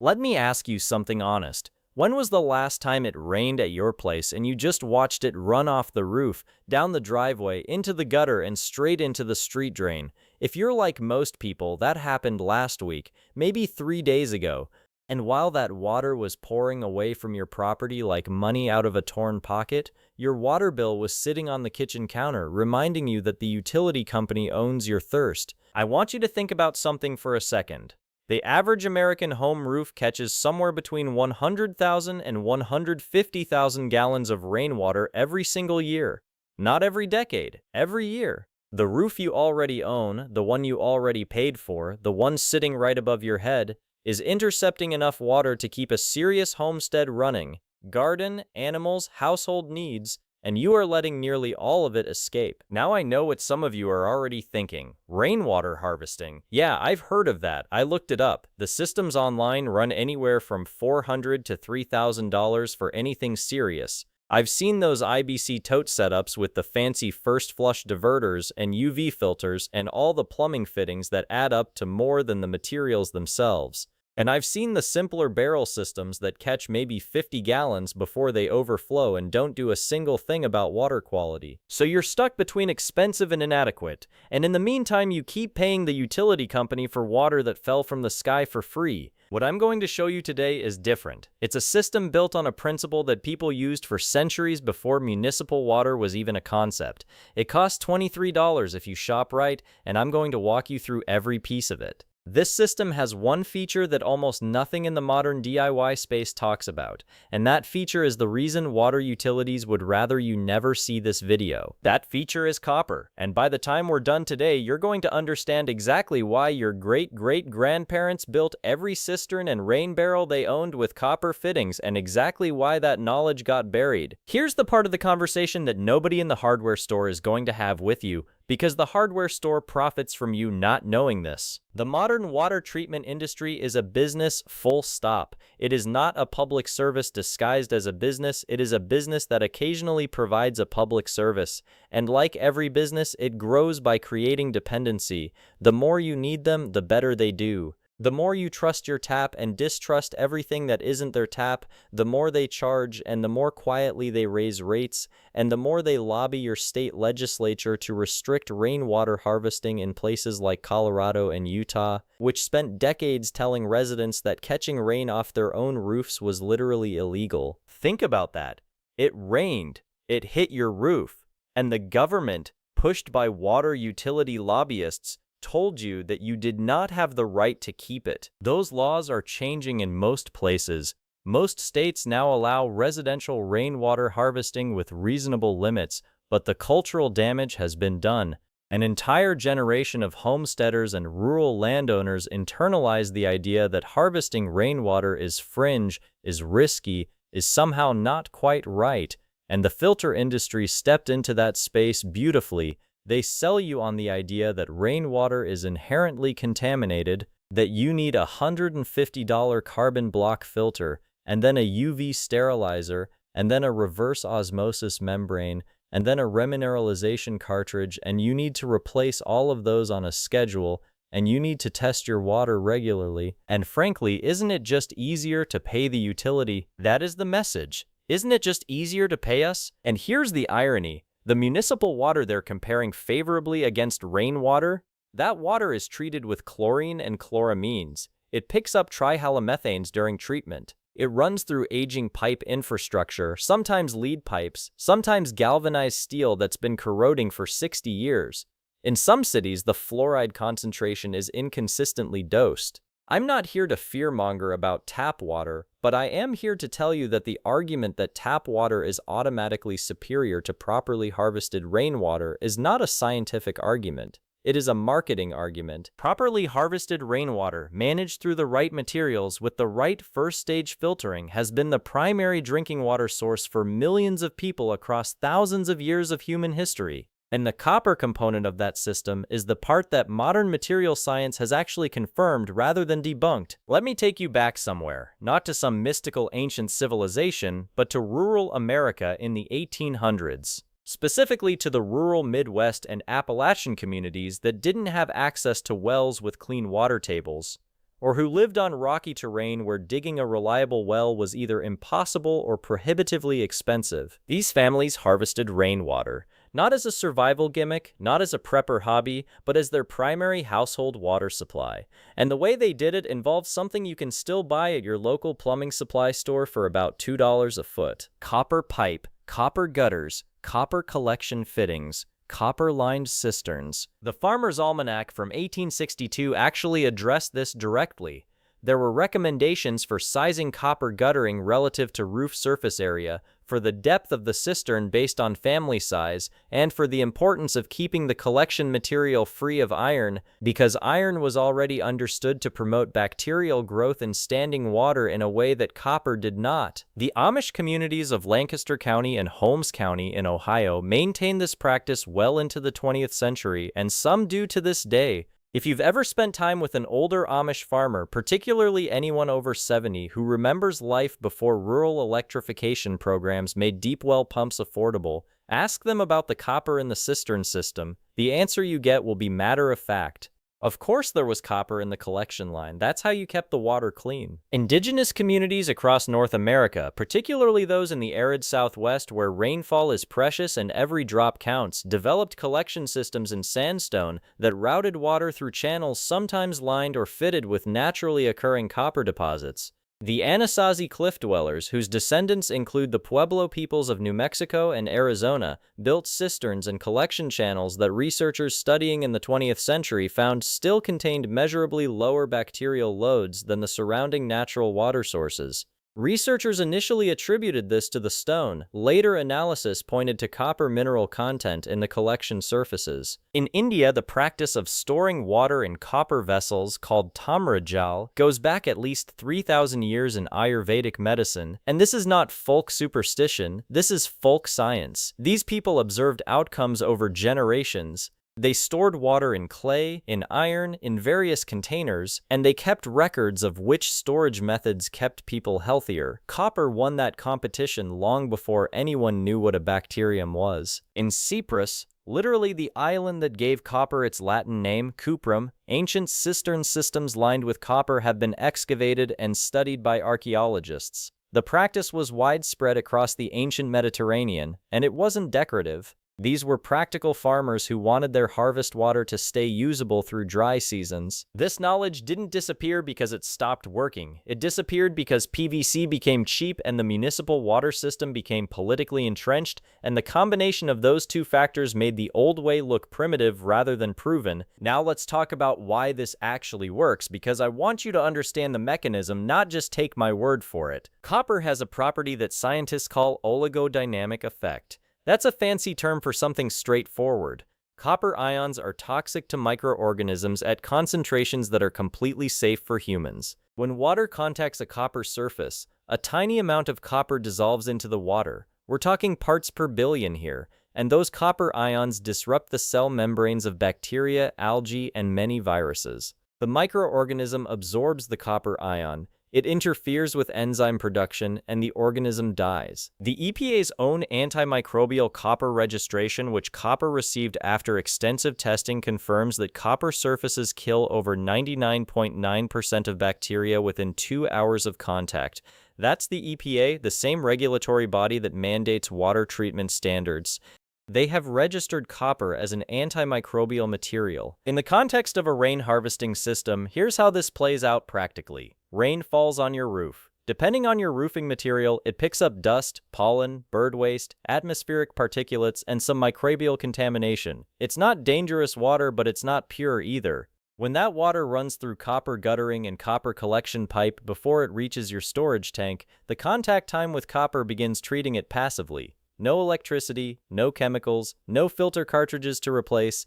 Let me ask you something honest. When was the last time it rained at your place and you just watched it run off the roof, down the driveway, into the gutter, and straight into the street drain? If you're like most people, that happened last week, maybe 3 days ago. And while that water was pouring away from your property like money out of a torn pocket, your water bill was sitting on the kitchen counter, reminding you that the utility company owns your thirst. I want you to think about something for a second. The average American home roof catches somewhere between 100,000 and 150,000 gallons of rainwater every single year. Not every decade, every year. The roof you already own, the one you already paid for, the one sitting right above your head, is intercepting enough water to keep a serious homestead running, garden, animals, household needs, and you are letting nearly all of it escape. Now I know what some of you are already thinking. Rainwater harvesting. Yeah, I've heard of that. I looked it up. The systems online run anywhere from $400 to $3,000 for anything serious. I've seen those IBC tote setups with the fancy first flush diverters and UV filters and all the plumbing fittings that add up to more than the materials themselves. And I've seen the simpler barrel systems that catch maybe 50 gallons before they overflow and don't do a single thing about water quality. So you're stuck between expensive and inadequate, and in the meantime you keep paying the utility company for water that fell from the sky for free. What I'm going to show you today is different. It's a system built on a principle that people used for centuries before municipal water was even a concept. It costs $23 if you shop right, and I'm going to walk you through every piece of it. This system has one feature that almost nothing in the modern DIY space talks about, and that feature is the reason water utilities would rather you never see this video. That feature is copper, and by the time we're done today, you're going to understand exactly why your great-great-grandparents built every cistern and rain barrel they owned with copper fittings, and exactly why that knowledge got buried. Here's the part of the conversation that nobody in the hardware store is going to have with you, because the hardware store profits from you not knowing this. The modern water treatment industry is a business, full stop. It is not a public service disguised as a business. It is a business that occasionally provides a public service. And like every business, it grows by creating dependency. The more you need them, the better they do. The more you trust your tap and distrust everything that isn't their tap, the more they charge, and the more quietly they raise rates, and the more they lobby your state legislature to restrict rainwater harvesting in places like Colorado and Utah, which spent decades telling residents that catching rain off their own roofs was literally illegal. Think about that. It rained, it hit your roof, and the government, pushed by water utility lobbyists, told you that you did not have the right to keep it. Those laws are changing in most places. Most states now allow residential rainwater harvesting with reasonable limits, but the cultural damage has been done. An entire generation of homesteaders and rural landowners internalized the idea that harvesting rainwater is fringe, is risky, is somehow not quite right, and the filter industry stepped into that space beautifully. They sell you on the idea that rainwater is inherently contaminated, that you need a $150 carbon block filter, and then a UV sterilizer, and then a reverse osmosis membrane, and then a remineralization cartridge, and you need to replace all of those on a schedule, and you need to test your water regularly. And frankly, isn't it just easier to pay the utility? That is the message. Isn't it just easier to pay us? And here's the irony. The municipal water they're comparing favorably against rainwater, that water is treated with chlorine and chloramines. It picks up trihalomethanes during treatment. It runs through aging pipe infrastructure, sometimes lead pipes, sometimes galvanized steel that's been corroding for 60 years. In some cities, the fluoride concentration is inconsistently dosed. I'm not here to fearmonger about tap water, but I am here to tell you that the argument that tap water is automatically superior to properly harvested rainwater is not a scientific argument. It is a marketing argument. Properly harvested rainwater, managed through the right materials with the right first-stage filtering, has been the primary drinking water source for millions of people across thousands of years of human history. And the copper component of that system is the part that modern material science has actually confirmed rather than debunked. Let me take you back somewhere, not to some mystical ancient civilization, but to rural America in the 1800s. Specifically to the rural Midwest and Appalachian communities that didn't have access to wells with clean water tables. or who lived on rocky terrain where digging a reliable well was either impossible or prohibitively expensive. These families harvested rainwater, not as a survival gimmick, not as a prepper hobby, but as their primary household water supply. And the way they did it involved something you can still buy at your local plumbing supply store for about $2 a foot. Copper pipe, copper gutters, copper collection fittings, copper-lined cisterns. The Farmer's Almanac from 1862 actually addressed this directly. There were recommendations for sizing copper guttering relative to roof surface area, for the depth of the cistern based on family size, and for the importance of keeping the collection material free of iron, because iron was already understood to promote bacterial growth in standing water in a way that copper did not. The Amish communities of Lancaster County and Holmes County in Ohio maintained this practice well into the 20th century, and some do to this day. If you've ever spent time with an older Amish farmer, particularly anyone over 70 who remembers life before rural electrification programs made deep well pumps affordable, ask them about the copper in the cistern system. The answer you get will be matter of fact. Of course there was copper in the collection line. That's how you kept the water clean. Indigenous communities across North America, particularly those in the arid Southwest where rainfall is precious and every drop counts, developed collection systems in sandstone that routed water through channels sometimes lined or fitted with naturally occurring copper deposits. The Anasazi cliff dwellers, whose descendants include the Pueblo peoples of New Mexico and Arizona, built cisterns and collection channels that researchers studying in the 20th century found still contained measurably lower bacterial loads than the surrounding natural water sources. Researchers initially attributed this to the stone. Later analysis pointed to copper mineral content in the collection surfaces. In India, the practice of storing water in copper vessels, called tamrajal, goes back at least 3,000 years in Ayurvedic medicine, and this is not folk superstition, this is folk science. These people observed outcomes over generations. They stored water in clay, in iron, in various containers, and they kept records of which storage methods kept people healthier. Copper won that competition long before anyone knew what a bacterium was. In Cyprus, literally the island that gave copper its Latin name, cuprum, ancient cistern systems lined with copper have been excavated and studied by archaeologists. The practice was widespread across the ancient Mediterranean, and it wasn't decorative. These were practical farmers who wanted their harvest water to stay usable through dry seasons. This knowledge didn't disappear because it stopped working. It disappeared because PVC became cheap and the municipal water system became politically entrenched, and the combination of those two factors made the old way look primitive rather than proven. Now let's talk about why this actually works, because I want you to understand the mechanism, not just take my word for it. Copper has a property that scientists call oligodynamic effect. That's a fancy term for something straightforward. Copper ions are toxic to microorganisms at concentrations that are completely safe for humans. When water contacts a copper surface, a tiny amount of copper dissolves into the water. We're talking parts per billion here, and those copper ions disrupt the cell membranes of bacteria, algae, and many viruses. The microorganism absorbs the copper ion. It interferes with enzyme production, and the organism dies. The EPA's own antimicrobial copper registration, which copper received after extensive testing, confirms that copper surfaces kill over 99.9% of bacteria within 2 hours of contact. That's the EPA, the same regulatory body that mandates water treatment standards. They have registered copper as an antimicrobial material. In the context of a rain harvesting system, here's how this plays out practically. Rain falls on your roof. Depending on your roofing material, it picks up dust, pollen, bird waste, atmospheric particulates, and some microbial contamination. It's not dangerous water, but it's not pure either. When that water runs through copper guttering and copper collection pipe before it reaches your storage tank, the contact time with copper begins treating it passively. No electricity, no chemicals, no filter cartridges to replace,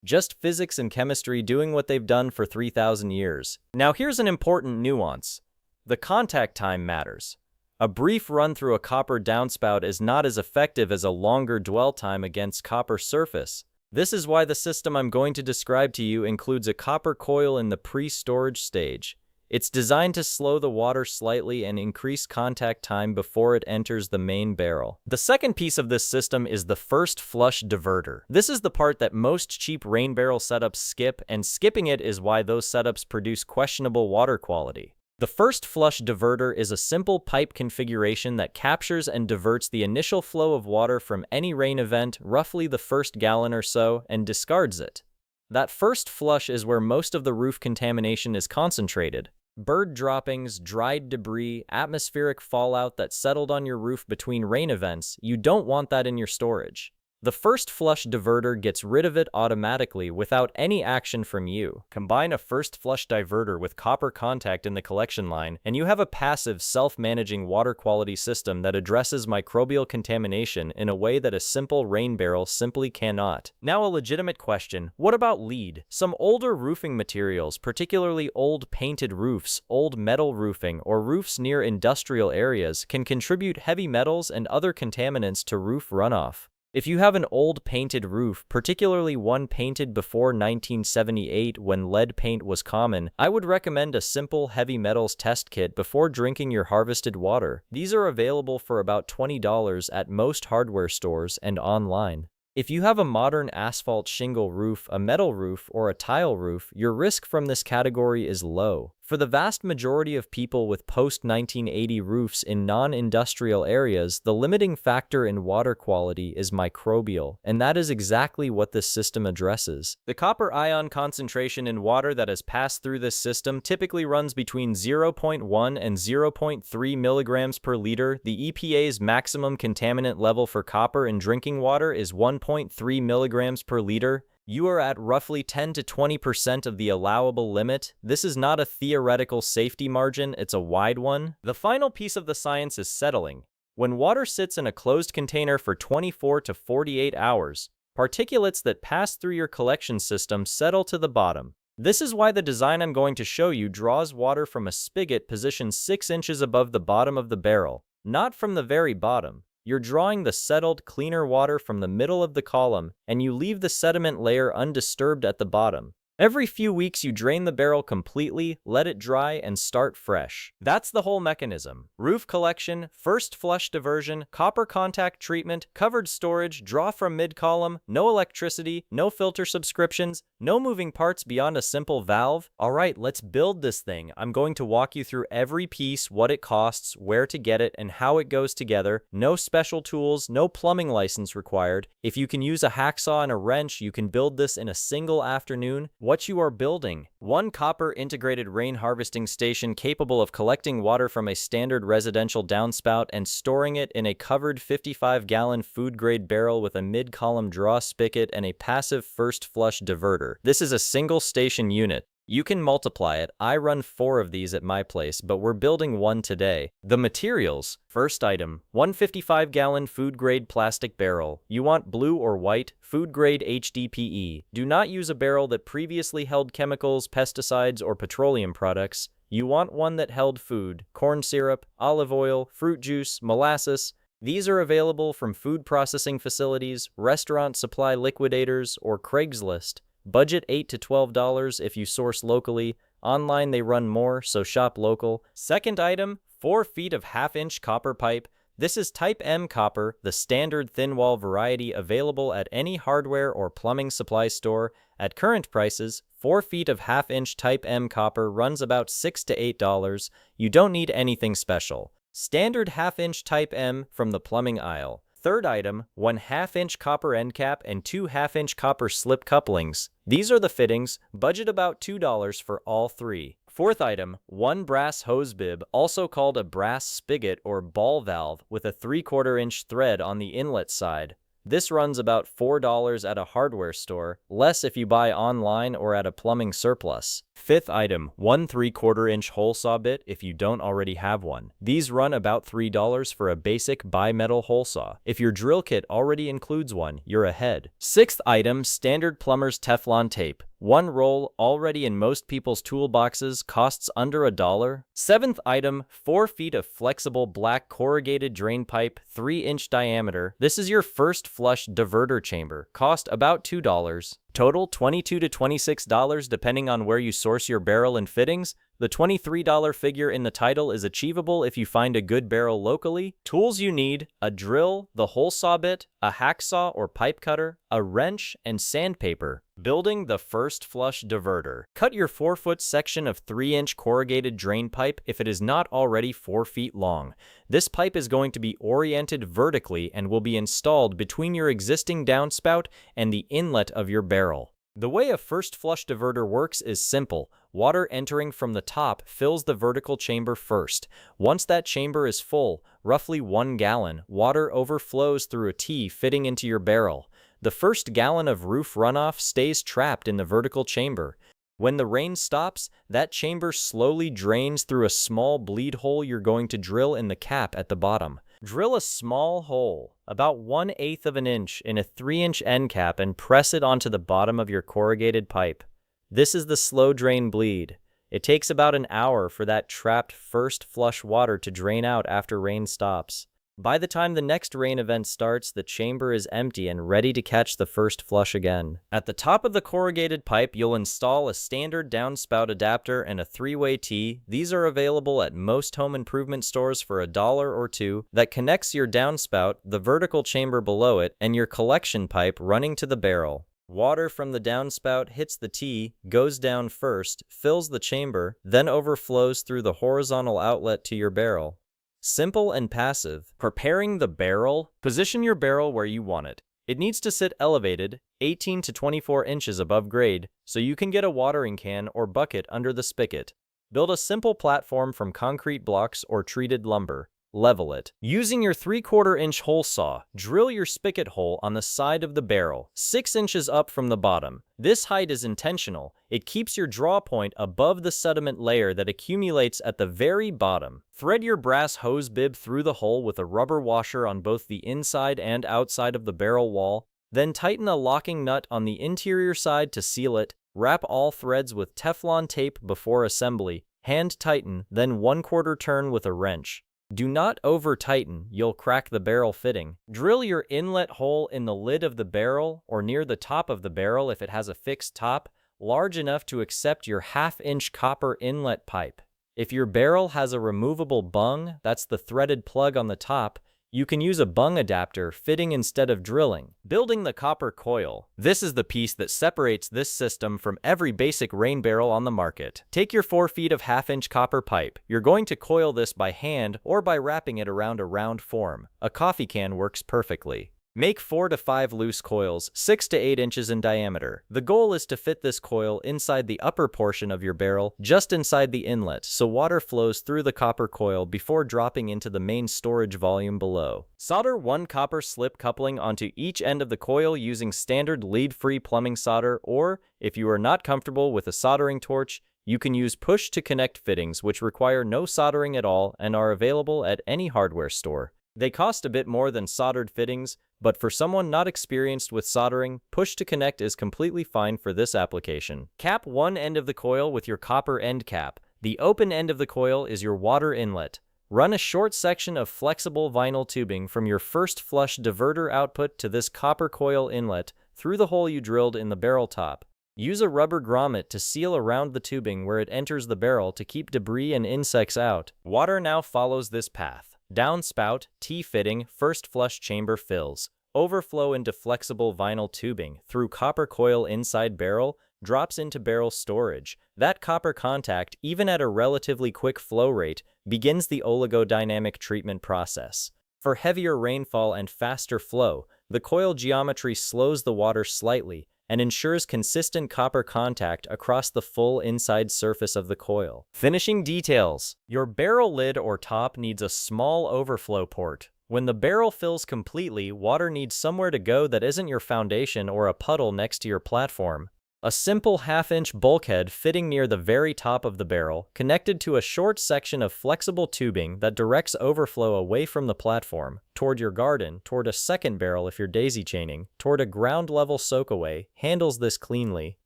just physics and chemistry doing what they've done for 3,000 years. Now here's an important nuance. The contact time matters. A brief run through a copper downspout is not as effective as a longer dwell time against copper surface. This is why the system I'm going to describe to you includes a copper coil in the pre-storage stage. It's designed to slow the water slightly and increase contact time before it enters the main barrel. The second piece of this system is the first flush diverter. This is the part that most cheap rain barrel setups skip, and skipping it is why those setups produce questionable water quality. The first flush diverter is a simple pipe configuration that captures and diverts the initial flow of water from any rain event, roughly the first gallon or so, and discards it. That first flush is where most of the roof contamination is concentrated. Bird droppings, dried debris, atmospheric fallout that settled on your roof between rain events, you don't want that in your storage. The first flush diverter gets rid of it automatically without any action from you. Combine a first flush diverter with copper contact in the collection line, and you have a passive, self-managing water quality system that addresses microbial contamination in a way that a simple rain barrel simply cannot. Now a legitimate question, what about lead? Some older roofing materials, particularly old painted roofs, old metal roofing, or roofs near industrial areas, can contribute heavy metals and other contaminants to roof runoff. If you have an old painted roof, particularly one painted before 1978 when lead paint was common, I would recommend a simple heavy metals test kit before drinking your harvested water. These are available for about $20 at most hardware stores and online. If you have a modern asphalt shingle roof, a metal roof, or a tile roof, your risk from this category is low. For the vast majority of people with post-1980 roofs in non-industrial areas, the limiting factor in water quality is microbial, and that is exactly what this system addresses. The copper ion concentration in water that has passed through this system typically runs between 0.1 and 0.3 milligrams per liter. The EPA's maximum contaminant level for copper in drinking water is 1.3 milligrams per liter. You are at roughly 10 to 20% of the allowable limit. This is not a theoretical safety margin, it's a wide one. The final piece of the science is settling. When water sits in a closed container for 24 to 48 hours, particulates that pass through your collection system settle to the bottom. This is why the design I'm going to show you draws water from a spigot positioned 6 inches above the bottom of the barrel, not from the very bottom. You're drawing the settled, cleaner water from the middle of the column, and you leave the sediment layer undisturbed at the bottom. Every few weeks you drain the barrel completely, let it dry, and start fresh. That's the whole mechanism. Roof collection, first flush diversion, copper contact treatment, covered storage, draw from mid-column, no electricity, no filter subscriptions, no moving parts beyond a simple valve. Alright, let's build this thing. I'm going to walk you through every piece, what it costs, where to get it, and how it goes together. No special tools, no plumbing license required. If you can use a hacksaw and a wrench, you can build this in a single afternoon. What you are building: one copper integrated rain harvesting station capable of collecting water from a standard residential downspout and storing it in a covered 55-gallon food-grade barrel with a mid-column draw spigot and a passive first flush diverter. This is a single station unit. You can multiply it. I run 4 of these at my place, but we're building one today. The materials. First item, 155-gallon food-grade plastic barrel. You want blue or white, food-grade HDPE. Do not use a barrel that previously held chemicals, pesticides, or petroleum products. You want one that held food, corn syrup, olive oil, fruit juice, molasses. These are available from food processing facilities, restaurant supply liquidators, or Craigslist. Budget $8 to $12 if you source locally. Online they run more, so shop local. Second item, 4 feet of half-inch copper pipe. This is Type M copper, the standard thin-wall variety available at any hardware or plumbing supply store. At current prices, 4 feet of half-inch Type M copper runs about $6 to $8. You don't need anything special. Standard half-inch Type M from the plumbing aisle. Third item, 1 half-inch copper end cap and 2 half-inch copper slip couplings. These are the fittings, budget about $2 for all 3. Fourth item, 1 brass hose bib, also called a brass spigot or ball valve, with a 3/4 inch thread on the inlet side. This runs about $4 at a hardware store, less if you buy online or at a plumbing surplus. Fifth item, 1 3/4 inch hole saw bit if you don't already have one. These run about $3 for a basic bimetal hole saw. If your drill kit already includes one, you're ahead. Sixth item, standard plumber's Teflon tape. 1 roll, already in most people's toolboxes, costs under $1. Seventh item, 4 feet of flexible black corrugated drain pipe, 3-inch diameter. This is your first flush diverter chamber, cost about $2. Total $22 to $26 depending on where you source your barrel and fittings. The $23 figure in the title is achievable if you find a good barrel locally. Tools you need: a drill, the hole saw bit, a hacksaw or pipe cutter, a wrench, and sandpaper. Building the first flush diverter. Cut your 4-foot section of 3-inch corrugated drain pipe if it is not already 4 feet long. This pipe is going to be oriented vertically and will be installed between your existing downspout and the inlet of your barrel. The way a first flush diverter works is simple. Water entering from the top fills the vertical chamber first. Once that chamber is full, roughly 1 gallon, water overflows through a T fitting into your barrel. The first gallon of roof runoff stays trapped in the vertical chamber. When the rain stops, that chamber slowly drains through a small bleed hole you're going to drill in the cap at the bottom. Drill a small hole, about 1/8 of an inch, in a 3-inch end cap and press it onto the bottom of your corrugated pipe. This is the slow drain bleed. It takes about an hour for that trapped first flush water to drain out after rain stops. By the time the next rain event starts, the chamber is empty and ready to catch the first flush again. At the top of the corrugated pipe, you'll install a standard downspout adapter and a 3-way T. These are available at most home improvement stores for $1 or $2. That connects your downspout, the vertical chamber below it, and your collection pipe running to the barrel. Water from the downspout hits the T, goes down first, fills the chamber, then overflows through the horizontal outlet to your barrel. Simple and passive. Preparing the barrel. Position your barrel where you want it. It needs to sit elevated, 18 to 24 inches above grade, so you can get a watering can or bucket under the spigot. Build a simple platform from concrete blocks or treated lumber. Level it. Using your 3/4 inch hole saw, drill your spigot hole on the side of the barrel, 6 inches up from the bottom. This height is intentional. It keeps your draw point above the sediment layer that accumulates at the very bottom. Thread your brass hose bib through the hole with a rubber washer on both the inside and outside of the barrel wall. Then tighten a locking nut on the interior side to seal it. Wrap all threads with Teflon tape before assembly. Hand tighten, then 1/4 turn with a wrench. Do not over-tighten, you'll crack the barrel fitting. Drill your inlet hole in the lid of the barrel or near the top of the barrel if it has a fixed top, large enough to accept your 1/2-inch copper inlet pipe. If your barrel has a removable bung, that's the threaded plug on the top, you can use a bung adapter fitting instead of drilling. Building the copper coil. This is the piece that separates this system from every basic rain barrel on the market. Take your 4 feet of 1/2-inch copper pipe. You're going to coil this by hand or by wrapping it around a round form. A coffee can works perfectly. Make 4 to 5 loose coils, 6 to 8 inches in diameter. The goal is to fit this coil inside the upper portion of your barrel, just inside the inlet, so water flows through the copper coil before dropping into the main storage volume below. Solder 1 copper slip coupling onto each end of the coil using standard lead-free plumbing solder, or, if you are not comfortable with a soldering torch, you can use push-to-connect fittings which require no soldering at all and are available at any hardware store. They cost a bit more than soldered fittings, but for someone not experienced with soldering, push-to-connect is completely fine for this application. Cap one end of the coil with your copper end cap. The open end of the coil is your water inlet. Run a short section of flexible vinyl tubing from your first flush diverter output to this copper coil inlet through the hole you drilled in the barrel top. Use a rubber grommet to seal around the tubing where it enters the barrel to keep debris and insects out. Water now follows this path. Downspout, T-fitting, first flush chamber fills. Overflow into flexible vinyl tubing through copper coil inside barrel, drops into barrel storage. That copper contact, even at a relatively quick flow rate, begins the oligodynamic treatment process. For heavier rainfall and faster flow, the coil geometry slows the water slightly and ensures consistent copper contact across the full inside surface of the coil. Finishing details. Your barrel lid or top needs a small overflow port. When the barrel fills completely, water needs somewhere to go that isn't your foundation or a puddle next to your platform. A simple 1/2-inch bulkhead fitting near the very top of the barrel, connected to a short section of flexible tubing that directs overflow away from the platform, toward your garden, toward a second barrel if you're daisy chaining, toward a ground level soakaway, handles this cleanly.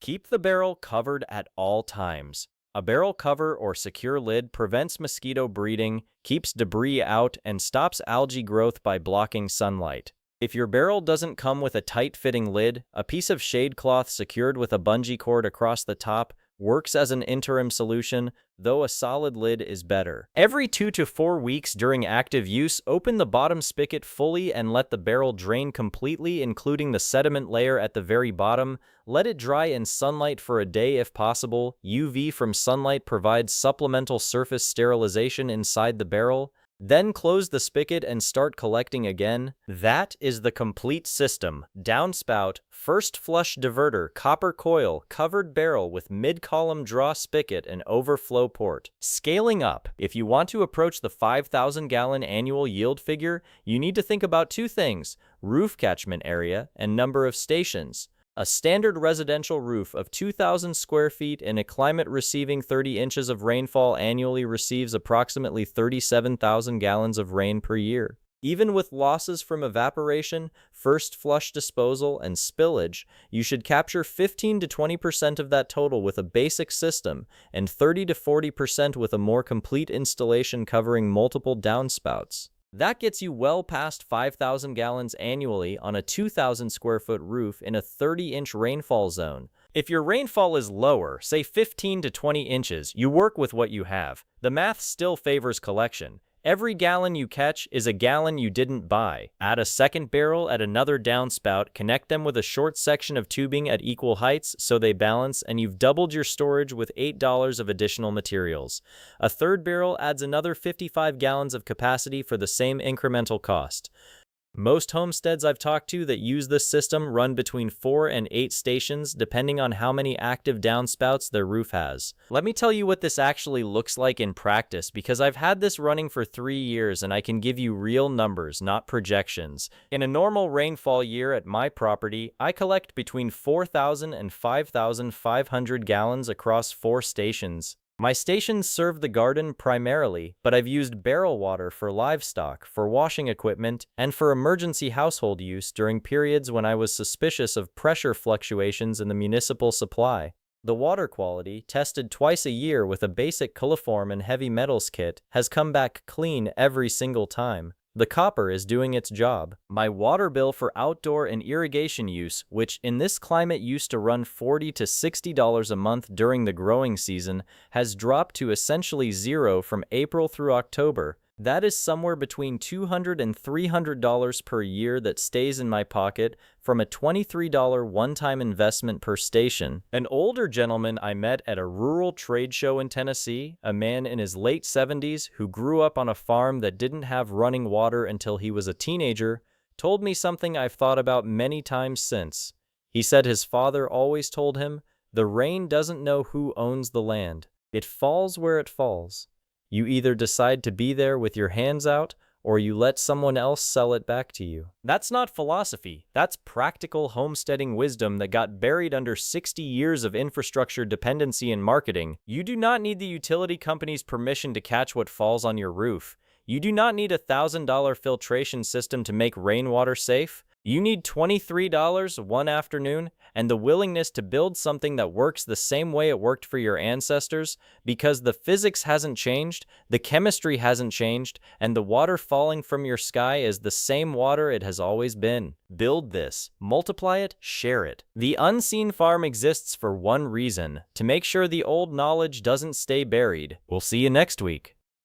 Keep the barrel covered at all times. A barrel cover or secure lid prevents mosquito breeding, keeps debris out, and stops algae growth by blocking sunlight. If your barrel doesn't come with a tight-fitting lid, a piece of shade cloth secured with a bungee cord across the top works as an interim solution, though a solid lid is better. Every 2 to 4 weeks during active use, open the bottom spigot fully and let the barrel drain completely, including the sediment layer at the very bottom. Let it dry in sunlight for a day if possible. UV from sunlight provides supplemental surface sterilization inside the barrel. Then close the spigot and start collecting again. That is the complete system. Downspout, first flush diverter, copper coil, covered barrel with mid-column draw spigot and overflow port. Scaling up. If you want to approach the 5,000-gallon annual yield figure, you need to think about two things: roof catchment area and number of stations. A standard residential roof of 2,000 square feet in a climate receiving 30 inches of rainfall annually receives approximately 37,000 gallons of rain per year. Even with losses from evaporation, first flush disposal, and spillage, you should capture 15 to 20% of that total with a basic system and 30 to 40% with a more complete installation covering multiple downspouts. That gets you well past 5,000 gallons annually on a 2,000 square foot roof in a 30-inch rainfall zone. If your rainfall is lower, say 15 to 20 inches, you work with what you have. The math still favors collection. Every gallon you catch is a gallon you didn't buy. Add a second barrel at another downspout, connect them with a short section of tubing at equal heights so they balance, and you've doubled your storage with $8 of additional materials. A third barrel adds another 55 gallons of capacity for the same incremental cost. Most homesteads I've talked to that use this system run between 4 and 8 stations, depending on how many active downspouts their roof has. Let me tell you what this actually looks like in practice, because I've had this running for 3 years and I can give you real numbers, not projections. In a normal rainfall year at my property, I collect between 4,000 and 5,500 gallons across 4 stations. My stations serve the garden primarily, but I've used barrel water for livestock, for washing equipment, and for emergency household use during periods when I was suspicious of pressure fluctuations in the municipal supply. The water quality, tested twice a year with a basic coliform and heavy metals kit, has come back clean every single time. The copper is doing its job. My water bill for outdoor and irrigation use, which in this climate used to run $40 to $60 a month during the growing season, has dropped to essentially zero from April through October. That is somewhere between $200 and $300 per year that stays in my pocket from a $23 one-time investment per station. An older gentleman I met at a rural trade show in Tennessee, a man in his late 70s who grew up on a farm that didn't have running water until he was a teenager, told me something I've thought about many times since. He said his father always told him, "The rain doesn't know who owns the land. It falls where it falls. You either decide to be there with your hands out, or you let someone else sell it back to you." That's not philosophy. That's practical homesteading wisdom that got buried under 60 years of infrastructure dependency and marketing. You do not need the utility company's permission to catch what falls on your roof. You do not need a $1,000 filtration system to make rainwater safe. You need $23 one afternoon and the willingness to build something that works the same way it worked for your ancestors, because the physics hasn't changed, the chemistry hasn't changed, and the water falling from your sky is the same water it has always been. Build this, multiply it, share it. The unseen farm exists for one reason: to make sure the old knowledge doesn't stay buried. We'll see you next week.